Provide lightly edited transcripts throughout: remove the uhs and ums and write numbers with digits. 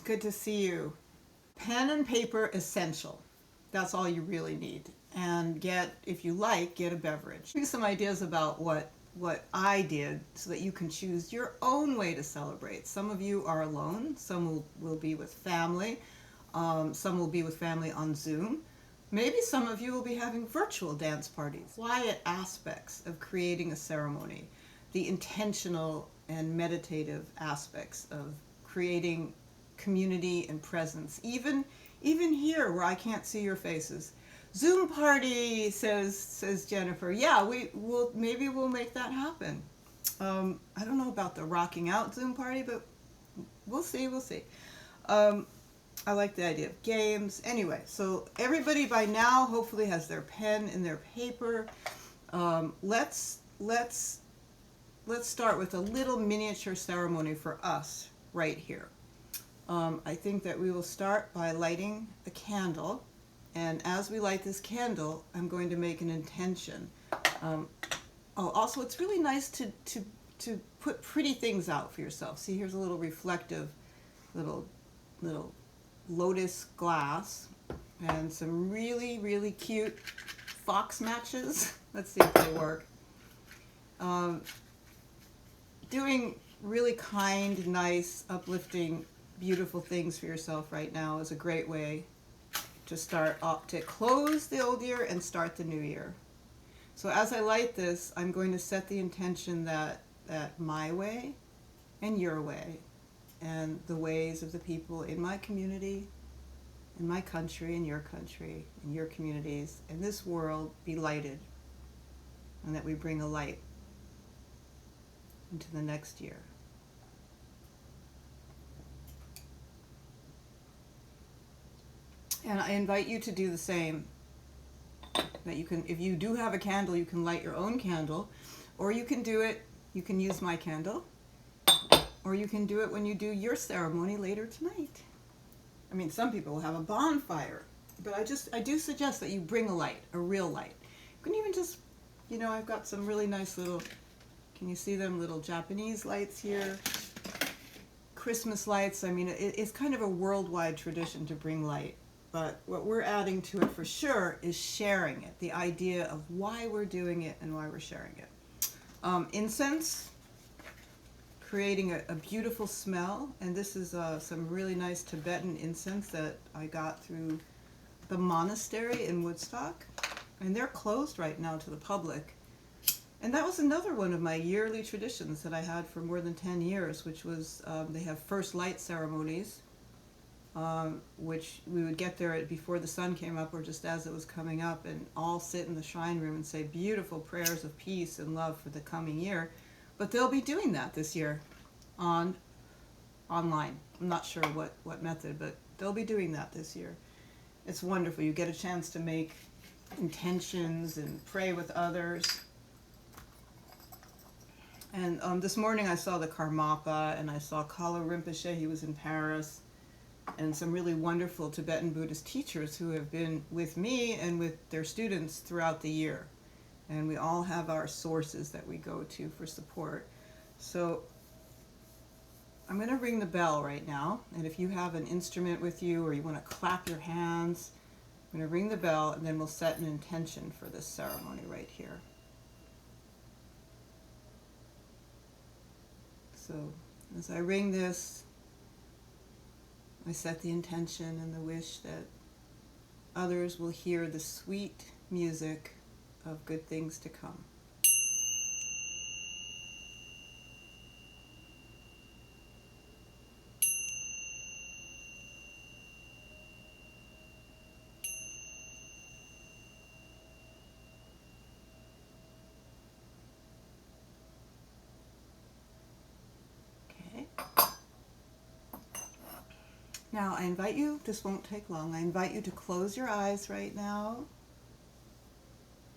Good to see you. Pen and paper essential. That's all you really need. And get, if you like, get a beverage. Give you some ideas about what I did so that you can choose your own way to celebrate. Some of you are alone. Some will be with family. Some will be with family on Zoom. Maybe some of you will be having virtual dance parties. Quiet aspects of creating a ceremony. The intentional and meditative aspects of creating community and presence, even here where I can't see your faces. Zoom party, says Jennifer. Yeah, maybe we'll make that happen. I don't know about the rocking out Zoom party, but we'll see. I like the idea of games. Anyway, so everybody by now hopefully has their pen and their paper. Let's start with a little miniature ceremony for us right here. I think that we will start by lighting a candle, and as we light this candle, I'm going to make an intention. Also, it's really nice to put pretty things out for yourself. See, here's a little reflective little lotus glass and some really cute fox matches. Let's see if they work. Doing really kind, nice, uplifting, beautiful things for yourself right now is a great way to to close the old year and start the new year. So as I light this, I'm going to set the intention that my way and your way and the ways of the people in my community, in my country, in your communities, in this world be lighted, and that we bring a light into the next year. And I invite you to do the same. That you can, if you do have a candle, you can light your own candle, or you can do it, you can use my candle, or you can do it when you do your ceremony later tonight. I mean, some people will have a bonfire, but I do suggest that you bring a light, a real light. You can even just, I've got some really nice little, can you see them, little Japanese lights here? Christmas lights. I mean, it's kind of a worldwide tradition to bring light. But what we're adding to it for sure is sharing it, the idea of why we're doing it and why we're sharing it. Incense, creating a beautiful smell, and this is some really nice Tibetan incense that I got through the monastery in Woodstock, and they're closed right now to the public. And that was another one of my yearly traditions that I had for more than 10 years, which was they have first light ceremonies, which we would get there before the sun came up or just as it was coming up, and all sit in the shrine room and say beautiful prayers of peace and love for the coming year. But they'll be doing that this year online. I'm not sure what method, but they'll be doing that this year. It's wonderful. You get a chance to make intentions and pray with others. And this morning I saw the Karmapa, and I saw Kala Rinpoche. He was in Paris. And some really wonderful Tibetan Buddhist teachers who have been with me and with their students throughout the year. And we all have our sources that we go to for support. So I'm going to ring the bell right now. And if you have an instrument with you or you want to clap your hands, I'm going to ring the bell, and then we'll set an intention for this ceremony right here. So as I ring this, I set the intention and the wish that others will hear the sweet music of good things to come. Now I invite you, this won't take long, I invite you to close your eyes right now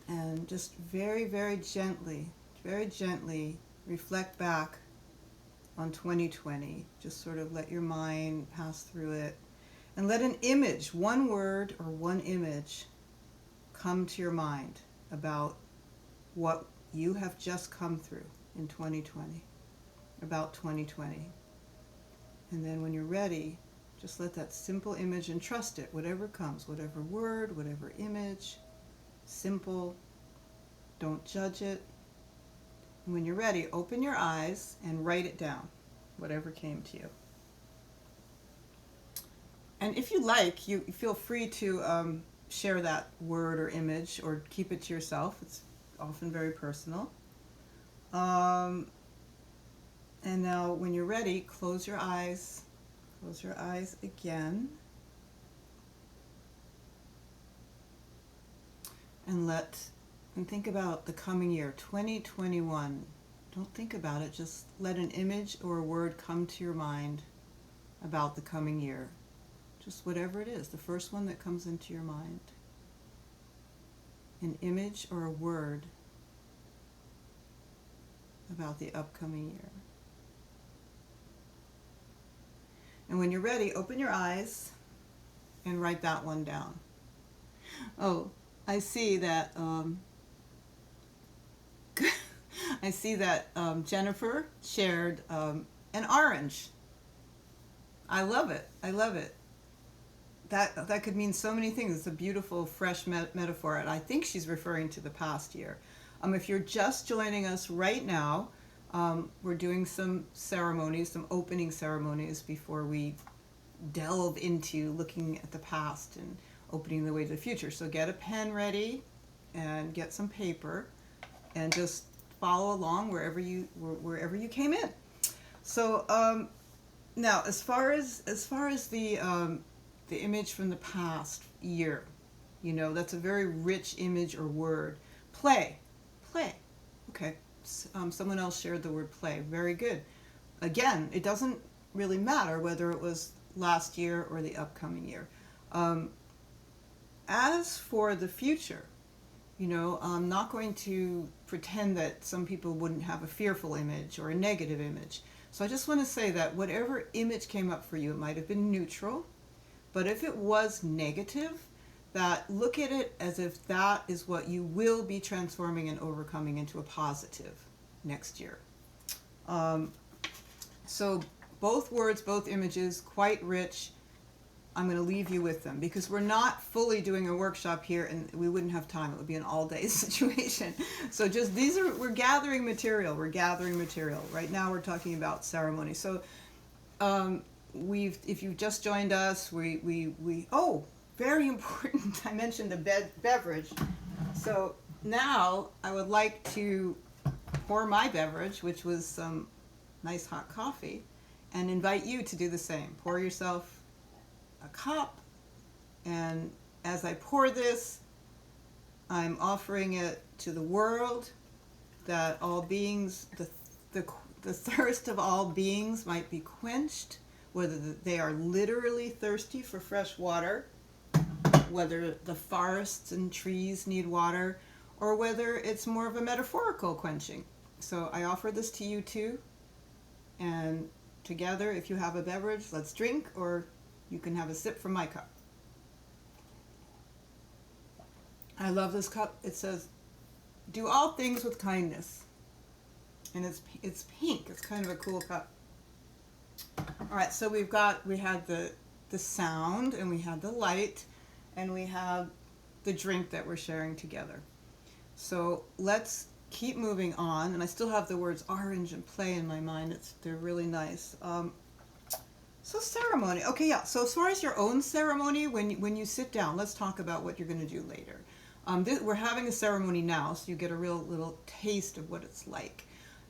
and just very gently reflect back on 2020. Just sort of let your mind pass through it and let an image, one word or one image, come to your mind about what you have just come through in 2020, about 2020. And then when you're ready, Just let that simple image and trust it, whatever comes, whatever word, whatever image, simple, don't judge it. And when you're ready, open your eyes and write it down, whatever came to you. And if you like, you feel free to share that word or image or keep it to yourself. It's often very personal. And now when you're ready, close your eyes. Close your eyes again. And think about the coming year, 2021. Don't think about it, just let an image or a word come to your mind about the coming year. Just whatever it is, the first one that comes into your mind. An image or a word about the upcoming year. And when you're ready, open your eyes and write that one down. Oh, I see that Jennifer shared an orange. I love it. I love it. That could mean so many things. It's a beautiful, fresh metaphor, and I think she's referring to the past year. If you're just joining us right now, we're doing some ceremonies, some opening ceremonies before we delve into looking at the past and opening the way to the future. So get a pen ready and get some paper and just follow along wherever you came in. So now, as far as the image from the past year, that's a very rich image or word. Play. Okay. Someone else shared the word play. Very good. Again, it doesn't really matter whether it was last year or the upcoming year. As for the future, I'm not going to pretend that some people wouldn't have a fearful image or a negative image. So I just want to say that whatever image came up for you, it might have been neutral, but if it was negative, that look at it as if that is what you will be transforming and overcoming into a positive next year. So both words, both images, quite rich. I'm going to leave you with them because we're not fully doing a workshop here and we wouldn't have time. It would be an all-day situation. So just we're gathering material. Right now we're talking about ceremony. So if you've just joined us, very important, I mentioned the beverage. So now I would like to pour my beverage, which was some nice hot coffee, and invite you to do the same. Pour yourself a cup, and as I pour this, I'm offering it to the world, that all beings, the thirst of all beings might be quenched, whether they are literally thirsty for fresh water, whether the forests and trees need water, or whether it's more of a metaphorical quenching. So I offer this to you too, and together, if you have a beverage, let's drink, or you can have a sip from my cup. I love this cup. It says, "Do all things with kindness," and it's pink. It's kind of a cool cup. All right, so we had the sound, and we had the light, and we have the drink that we're sharing together. So let's keep moving on, and I still have the words orange and play in my mind. They're really nice. So ceremony. Okay, yeah. So as far as your own ceremony, when you sit down, let's talk about what you're going to do later. We're having a ceremony now, so you get a real little taste of what it's like.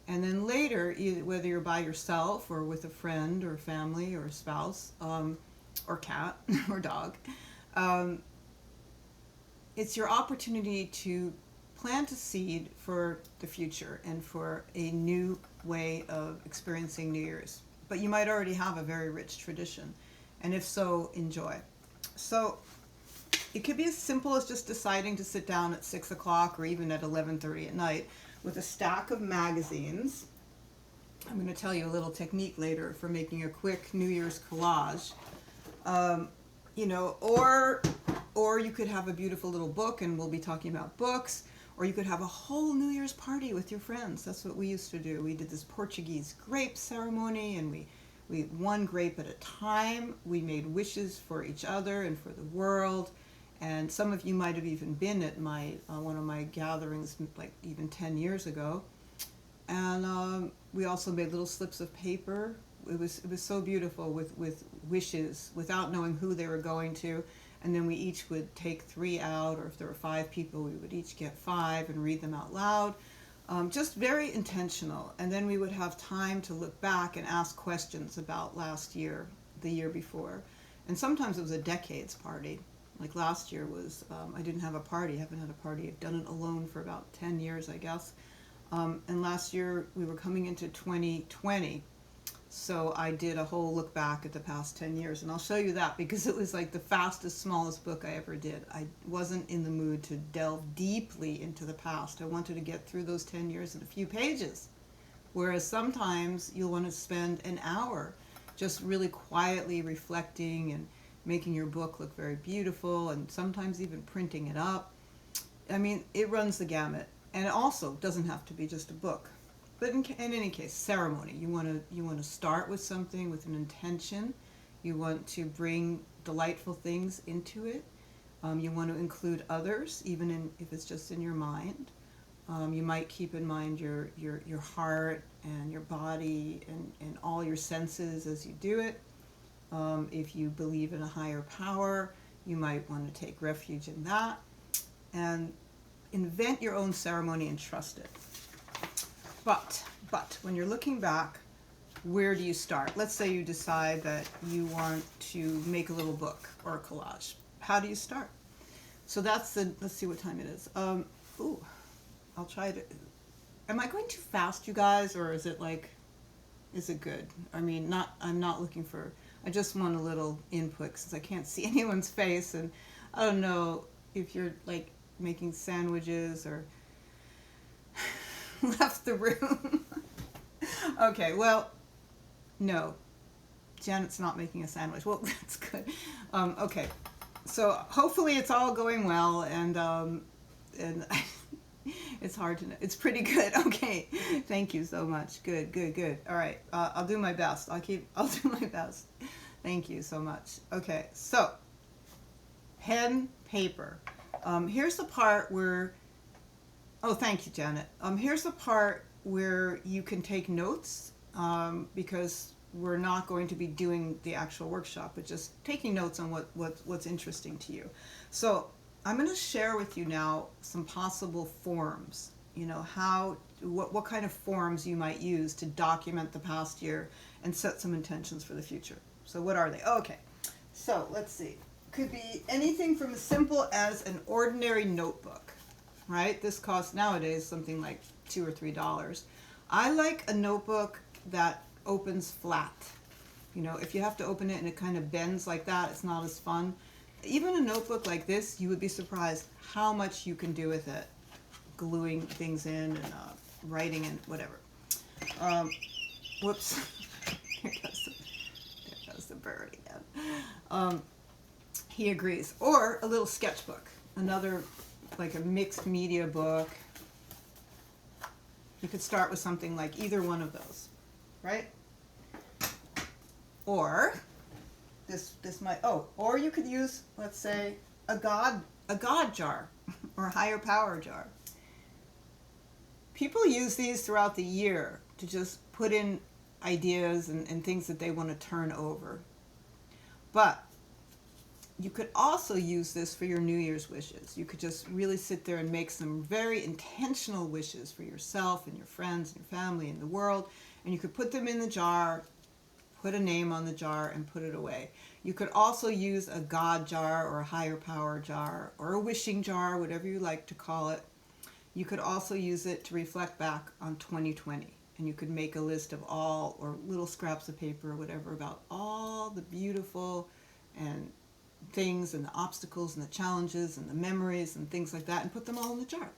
And then later, whether you're by yourself or with a friend or family or a spouse, or cat or dog, it's your opportunity to plant a seed for the future and for a new way of experiencing New Year's. But you might already have a very rich tradition, and if so, enjoy. So it could be as simple as just deciding to sit down at 6 o'clock or even at 11:30 at night with a stack of magazines. I'm going to tell you a little technique later for making a quick New Year's collage. Or you could have a beautiful little book, and we'll be talking about books. Or you could have a whole New Year's party with your friends. That's what we used to do. We did this Portuguese grape ceremony, and one grape at a time. We made wishes for each other and for the world. And some of you might have even been at my one of my gatherings, like even 10 years ago. And we also made little slips of paper. It was so beautiful with wishes, without knowing who they were going to. And then we each would take 3 out, or if there were 5 people, we would each get 5 and read them out loud. Just very intentional. And then we would have time to look back and ask questions about last year, the year before. And sometimes it was a decades party. Like last year was, I didn't have a party. I haven't had a party. I've done it alone for about 10 years, I guess. And last year we were coming into 2020. So I did a whole look back at the past 10 years. And I'll show you that because it was like the fastest, smallest book I ever did. I wasn't in the mood to delve deeply into the past. I wanted to get through those 10 years in a few pages. Whereas sometimes you'll want to spend an hour just really quietly reflecting and making your book look very beautiful, and sometimes even printing it up. I mean, it runs the gamut. And it also doesn't have to be just a book. But in any case, ceremony. You want to start with something with an intention. You want to bring delightful things into it. You want to include others, even if it's just in your mind. You might keep in mind your heart and your body and all your senses as you do it. If you believe in a higher power, you might want to take refuge in that. And invent your own ceremony and trust it. But when you're looking back, where do you start? Let's say you decide that you want to make a little book or a collage. How do you start? So that's let's see what time it is. Ooh, I'll try to, am I going too fast, you guys, or is it good? I mean, I'm not looking for, I just want a little input since I can't see anyone's face, and I don't know if you're like making sandwiches or left the room. Okay, well, no, Janet's not making a sandwich. Well, that's good. Okay, so hopefully it's all going well, and it's hard to know. It's pretty good. Okay, thank you so much. Good. All right, I'll do my best. I'll do my best. Thank you so much. Okay, so pen, paper. Here's the part where, oh, thank you, Janet. Here's the part where you can take notes, because we're not going to be doing the actual workshop, but just taking notes on what's interesting to you. So I'm going to share with you now some possible forms, what kind of forms you might use to document the past year and set some intentions for the future. So what are they? Okay, so let's see. Could be anything from as simple as an ordinary notebook, right? This costs nowadays something like $2 or $3. I like a notebook that opens flat. If you have to open it and it kind of bends like that, it's not as fun. Even a notebook like this, you would be surprised how much you can do with it. Gluing things in and writing and whatever. Whoops. There goes the bird again. He agrees. Or a little sketchbook. Another, like a mixed media book. You could start with something like either one of those, right? Or this might, or you could use, let's say, a God jar or a higher power jar. People use these throughout the year to just put in ideas and things that they want to turn over. But you could also use this for your New Year's wishes. You could just really sit there and make some very intentional wishes for yourself and your friends and your family and the world. And you could put them in the jar, put a name on the jar, and put it away. You could also use a God jar or a higher power jar or a wishing jar, whatever you like to call it. You could also use it to reflect back on 2020. And you could make a list of all, or little scraps of paper or whatever, about all the beautiful and things and the obstacles and the challenges and the memories and things like that, and put them all in the jar.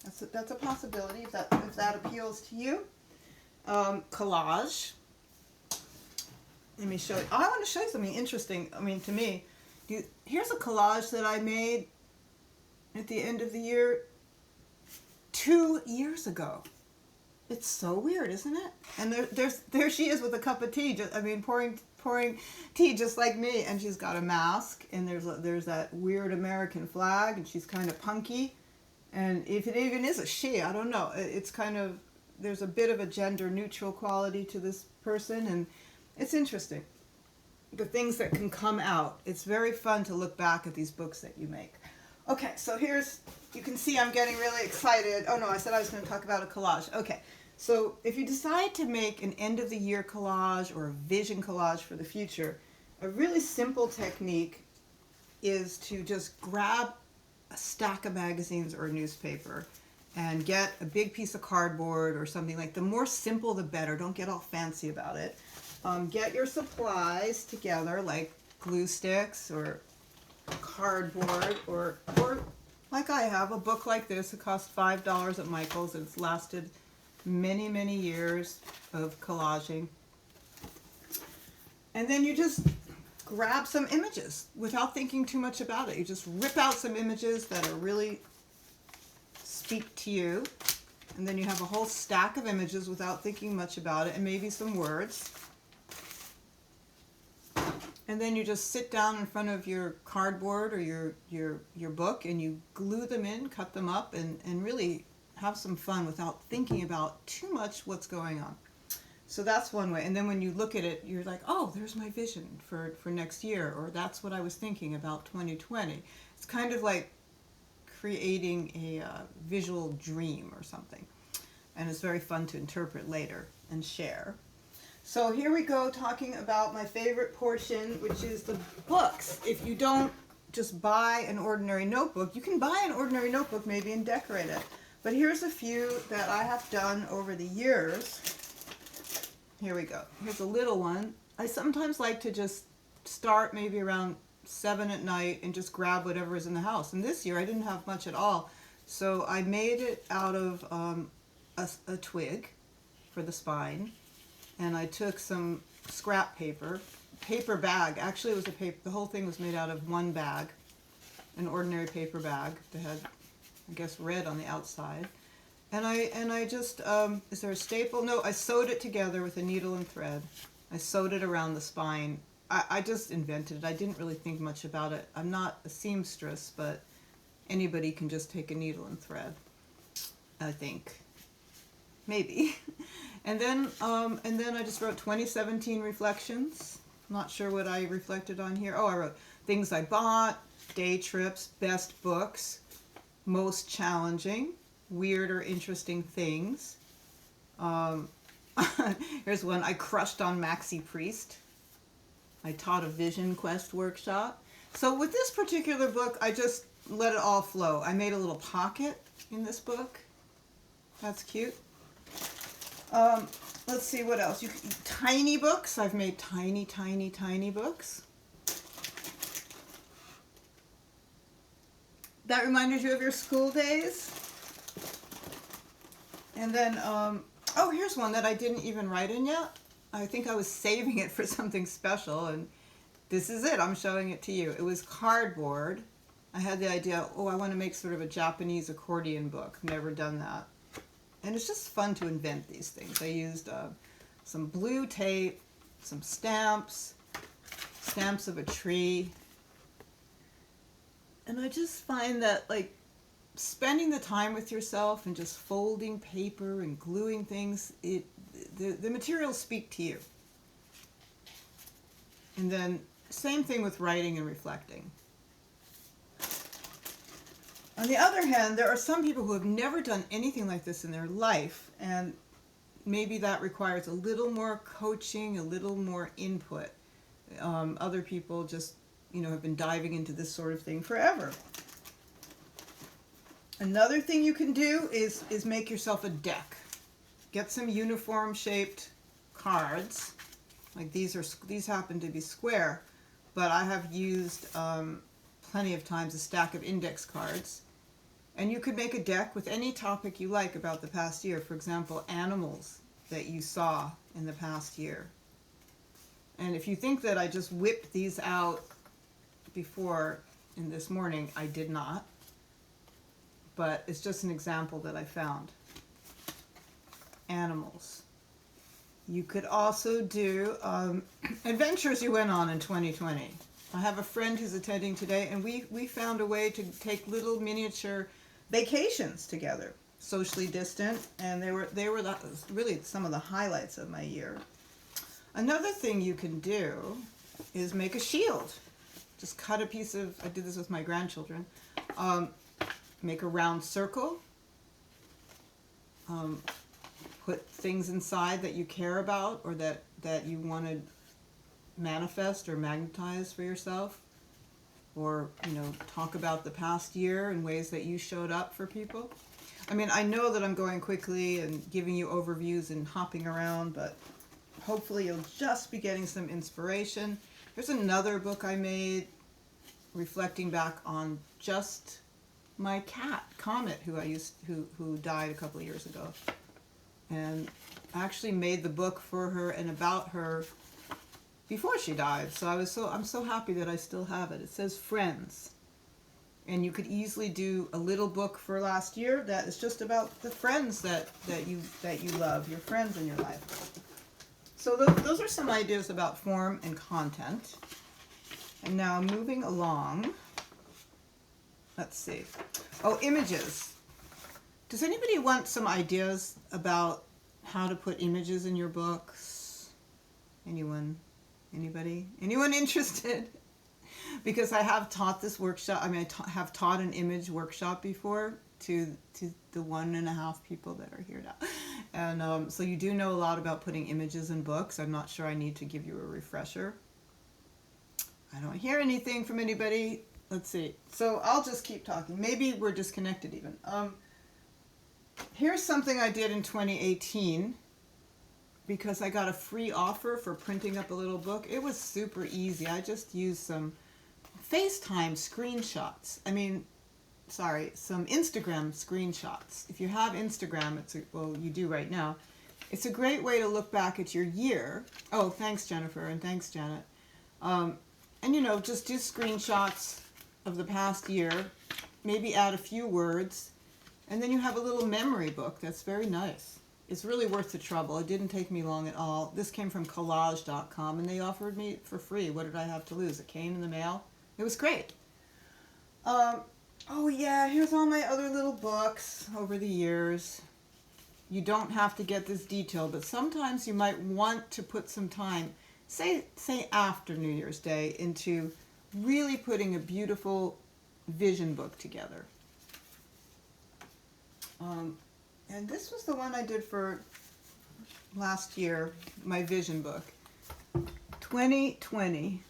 That's a possibility if that appeals to you. Collage. Let me show you. I want to show you something interesting. I mean, to me, here's a collage that I made at the end of the year 2 years ago. It's so weird, isn't it? And there she is with a cup of tea. Pouring tea just like me. And she's got a mask. And there's that weird American flag. And she's kind of punky. And if it even is a she, I don't know. It's kind of, there's a bit of a gender neutral quality to this person. And it's interesting, the things that can come out. It's very fun to look back at these books that you make. Okay, so you can see I'm getting really excited. Oh no, I said I was going to talk about a collage. Okay, so if you decide to make an end of the year collage or a vision collage for the future, a really simple technique is to just grab a stack of magazines or a newspaper and get a big piece of cardboard or something. Like, the more simple the better. Don't get all fancy about it. Get your supplies together, like glue sticks or cardboard, or like I have a book like this. It cost $5 at Michael's, and it's lasted many, many years of collaging. And then you just grab some images without thinking too much about it. You just rip out some images that are really speak to you, and then you have a whole stack of images without thinking much about it, and maybe some words. And then you just sit down in front of your cardboard or your book, and you glue them in, cut them up, and really have some fun without thinking about too much what's going on. So that's one way. And then when you look at it, you're like, oh, there's my vision for next year, or that's what I was thinking about 2020. It's kind of like creating a visual dream or something. And it's very fun to interpret later and share. So here we go, talking about my favorite portion, which is the books. If you don't just buy an ordinary notebook, you can buy an ordinary notebook maybe and decorate it. But here's a few that I have done over the years. Here we go. Here's a little one. I sometimes like to just start maybe around 7 at night and just grab whatever is in the house. And this year I didn't have much at all. So I made it out of a twig for the spine. And I took some scrap paper bag. Actually, it was the whole thing was made out of one bag, an ordinary paper bag that had, I guess, red on the outside. And I just, is there a staple? No, I sewed it together with a needle and thread. I sewed it around the spine. I just invented it. I didn't really think much about it. I'm not a seamstress, but anybody can just take a needle and thread, I think. Maybe. And then I just wrote 2017 reflections. I'm not sure what I reflected on here. Oh, I wrote things I bought, day trips, best books, most challenging, weird or interesting things. Here's one. I crushed on Maxi Priest. I taught a Vision Quest workshop. So with this particular book, I just let it all flow. I made a little pocket in this book. That's cute. Let's see what else. Tiny books. I've made tiny, tiny, tiny books. That reminded you of your school days. And then, oh, here's one that I didn't even write in yet. I think I was saving it for something special, and this is it. I'm showing it to you. It was cardboard. I had the idea, oh, I want to make sort of a Japanese accordion book. Never done that. And it's just fun to invent these things. I used some blue tape, some stamps of a tree. And I just find that, like, spending the time with yourself and just folding paper and gluing things, the materials speak to you. And then same thing with writing and reflecting. On the other hand, there are some people who have never done anything like this in their life, and maybe that requires a little more coaching, a little more input. Other people just, have been diving into this sort of thing forever. Another thing you can do is make yourself a deck. Get some uniform shaped cards. Like these happen to be square, but I have used plenty of times a stack of index cards. And you could make a deck with any topic you like about the past year. For example, animals that you saw in the past year. And if you think that I just whipped these out before in this morning, I did not. But it's just an example that I found. animals. You could also do adventures you went on in 2020. I have a friend who's attending today, and we found a way to take little miniature vacations together, socially distant, and they were really some of the highlights of my year. Another thing you can do is make a shield. Just cut a piece of, I did this with my grandchildren, make a round circle, put things inside that you care about or that you want to manifest or magnetize for yourself, or talk about the past year and ways that you showed up for people. I mean, I know that I'm going quickly and giving you overviews and hopping around, but hopefully you'll just be getting some inspiration. There's another book I made reflecting back on just my cat Comet, who died a couple of years ago, and I actually made the book for her and about her before she died. So I'm so happy that I still have it. It says Friends, and you could easily do a little book for last year that is just about the friends that you love, your friends in your life. So those are some ideas about form and content. And now moving along, let's see. Oh, images. Does anybody want some ideas about how to put images in your books? Anyone? Anybody? Anyone interested? Because I have taught this workshop. I mean, I have taught an image workshop before to the 1.5 people that are here now. And so you do know a lot about putting images in books. I'm not sure I need to give you a refresher. I don't hear anything from anybody. Let's see. So I'll just keep talking. Maybe we're disconnected even. Here's something I did in 2018 because I got a free offer for printing up a little book. It was super easy. I just used some FaceTime screenshots. Some Instagram screenshots. If you have Instagram, you do right now. It's a great way to look back at your year. Oh, thanks, Jennifer, and thanks, Janet. And just do screenshots of the past year, maybe add a few words, and then you have a little memory book that's very nice. It's really worth the trouble. It didn't take me long at all. This came from Collage.com, and they offered me it for free. What did I have to lose? It came in the mail. It was great. Oh yeah, here's all my other little books over the years. You don't have to get this detailed, but sometimes you might want to put some time, say after New Year's Day, into really putting a beautiful vision book together. And this was the one I did for last year, my vision book. 2020.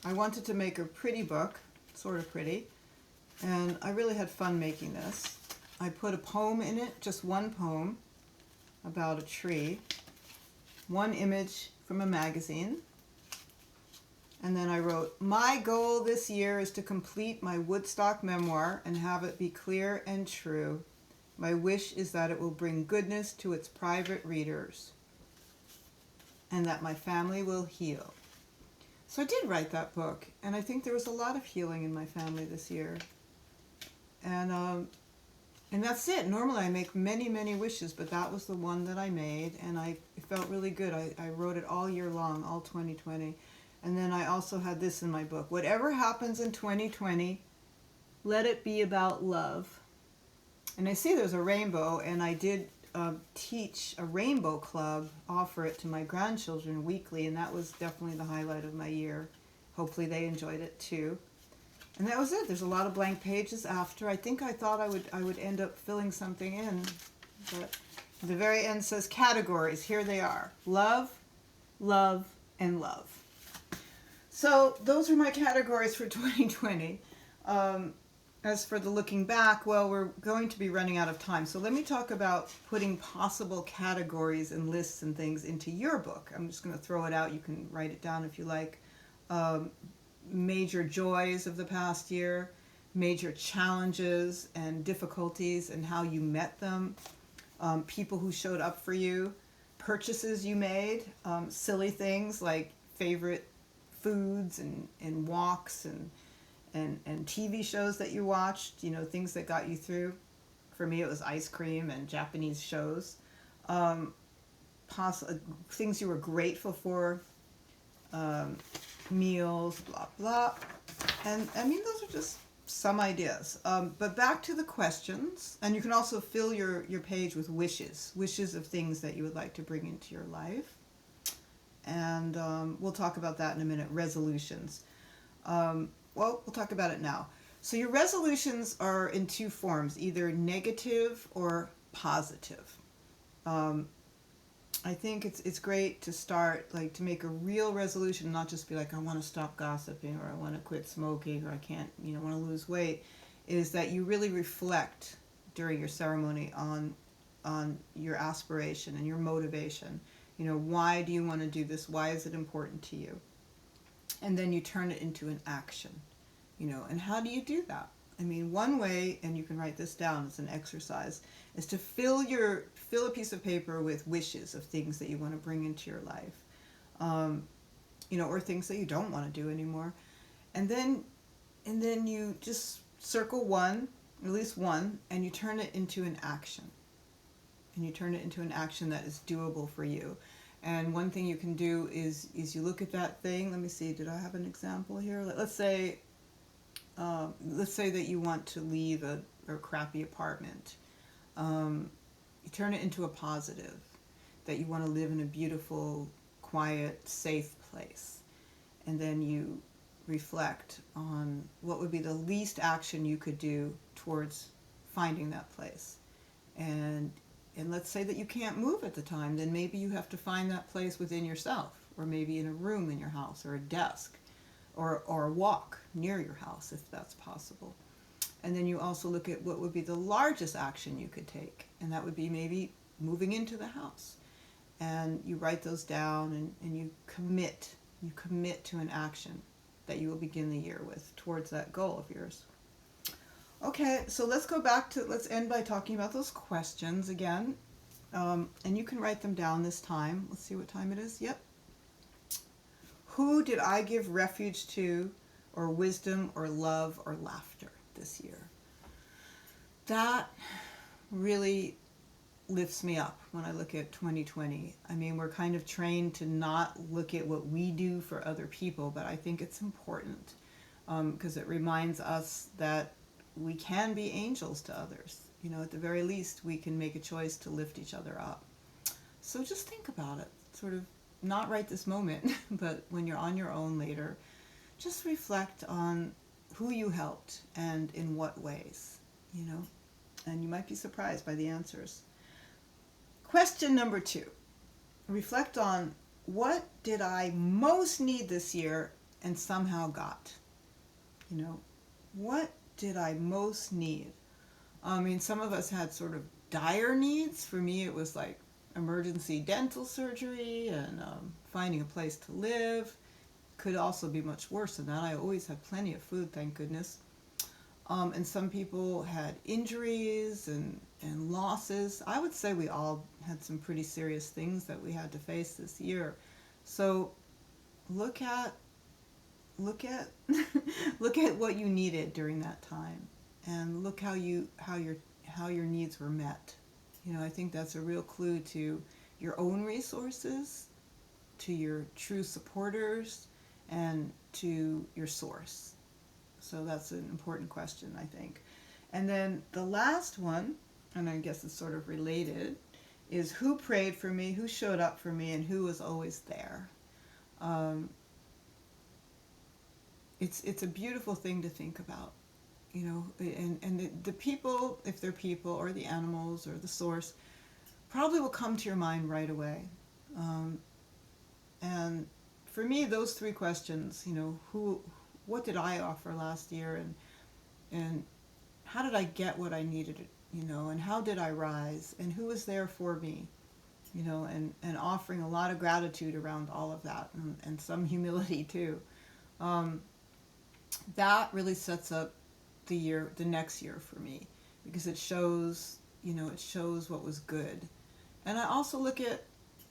I wanted to make a pretty book, sort of pretty, and I really had fun making this. I put a poem in it, just one poem about a tree, one image from a magazine, and then I wrote, "My goal this year is to complete my Woodstock memoir and have it be clear and true. My wish is that it will bring goodness to its private readers and that my family will heal." So I did write that book, and I think there was a lot of healing in my family this year. And that's it. Normally I make many, many wishes, but that was the one that I made, and it felt really good. I wrote it all year long, all 2020. And then I also had this in my book. Whatever happens in 2020, let it be about love. And I see there's a rainbow, and I did teach a rainbow club, offer it to my grandchildren weekly, and that was definitely the highlight of my year. Hopefully they enjoyed it too. And that was it. There's a lot of blank pages after. I think I thought I would end up filling something in, but the very end says categories. Here they are: love, love, and love. So those are my categories for 2020. As for the looking back, well, we're going to be running out of time. So let me talk about putting possible categories and lists and things into your book. I'm just going to throw it out. You can write it down if you like. Major joys of the past year, major challenges and difficulties and how you met them, people who showed up for you, purchases you made, silly things like favorite foods and walks and TV shows that you watched, things that got you through. For me, it was ice cream and Japanese shows. um, things you were grateful for, um, meals, blah, blah. And I mean, those are just some ideas. But back to the questions. And you can also fill your page with wishes of things that you would like to bring into your life. And we'll talk about that in a minute. Resolutions. Well, we'll talk about it now. So your resolutions are in two forms, either negative or positive. Um, I think it's great to start, like, to make a real resolution, not just be like, I want to stop gossiping, or I want to quit smoking, or I can't, want to lose weight. Is that you really reflect during your ceremony on your aspiration and your motivation. Why do you want to do this? Why is it important to you? And then you turn it into an action. And how do you do that? I mean, one way, and you can write this down as an exercise, is to fill a piece of paper with wishes of things that you want to bring into your life, or things that you don't want to do anymore, and then you just circle one, at least one, and you turn it into an action, that is doable for you. And one thing you can do is you look at that thing. Let me see. Did I have an example here? Let's say that you want to leave a crappy apartment. You turn it into a positive, that you want to live in a beautiful, quiet, safe place. And then you reflect on what would be the least action you could do towards finding that place. And let's say that you can't move at the time, then maybe you have to find that place within yourself, or maybe in a room in your house, or a desk, or a walk near your house, if that's possible. And then you also look at what would be the largest action you could take, and that would be maybe moving into the house. And you write those down, and you commit to an action that you will begin the year with towards that goal of yours. Okay, so let's end by talking about those questions again. And you can write them down this time. Let's see what time it is. Yep. Who did I give refuge to, or wisdom, or love, or laughter this year? That really lifts me up when I look at 2020. I mean, we're kind of trained to not look at what we do for other people, but I think it's important because it reminds us that we can be angels to others. At the very least, we can make a choice to lift each other up. So just think about it, sort of not right this moment, but when you're on your own later, just reflect on who you helped and in what ways, and you might be surprised by the answers. Question number 2, reflect on what did I most need this year and somehow got? What did I most need? I mean, some of us had sort of dire needs. For me, it was like emergency dental surgery and finding a place to live. Could also be much worse than that. I always had plenty of food, thank goodness. And some people had injuries and losses. I would say we all had some pretty serious things that we had to face this year. So look at look at what you needed during that time, and look how your needs were met. I think that's a real clue to your own resources, to your true supporters, and to your source. So that's an important question, I think. And then the last one, and I guess it's sort of related, is who prayed for me, who showed up for me, and who was always there. It's a beautiful thing to think about, and the people, if they're people, or the animals, or the source, probably will come to your mind right away. And for me, those 3 questions, what did I offer last year, and how did I get what I needed, and how did I rise, and who was there for me, and offering a lot of gratitude around all of that, and some humility too. That really sets up the next year for me, because it shows what was good. And I also look at,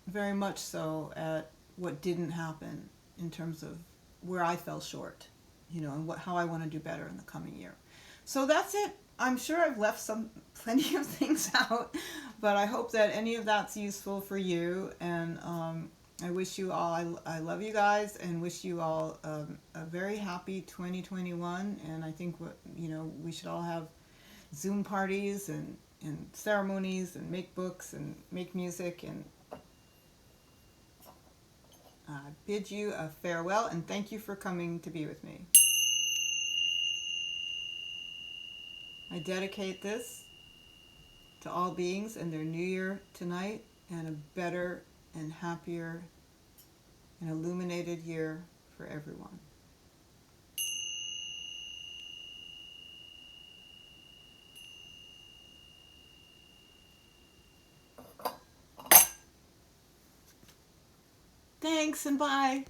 very much so, at what didn't happen in terms of where I fell short, and how I want to do better in the coming year. So that's it I'm sure I've left plenty of things out, but I hope that any of that's useful for you. And I wish you all, I love you guys and wish you all a very happy 2021. And I think we should all have Zoom parties and ceremonies and make books and make music, and bid you a farewell and thank you for coming to be with me. I dedicate this to all beings and their new year tonight, and a better and happier and illuminated year for everyone. Thanks and bye.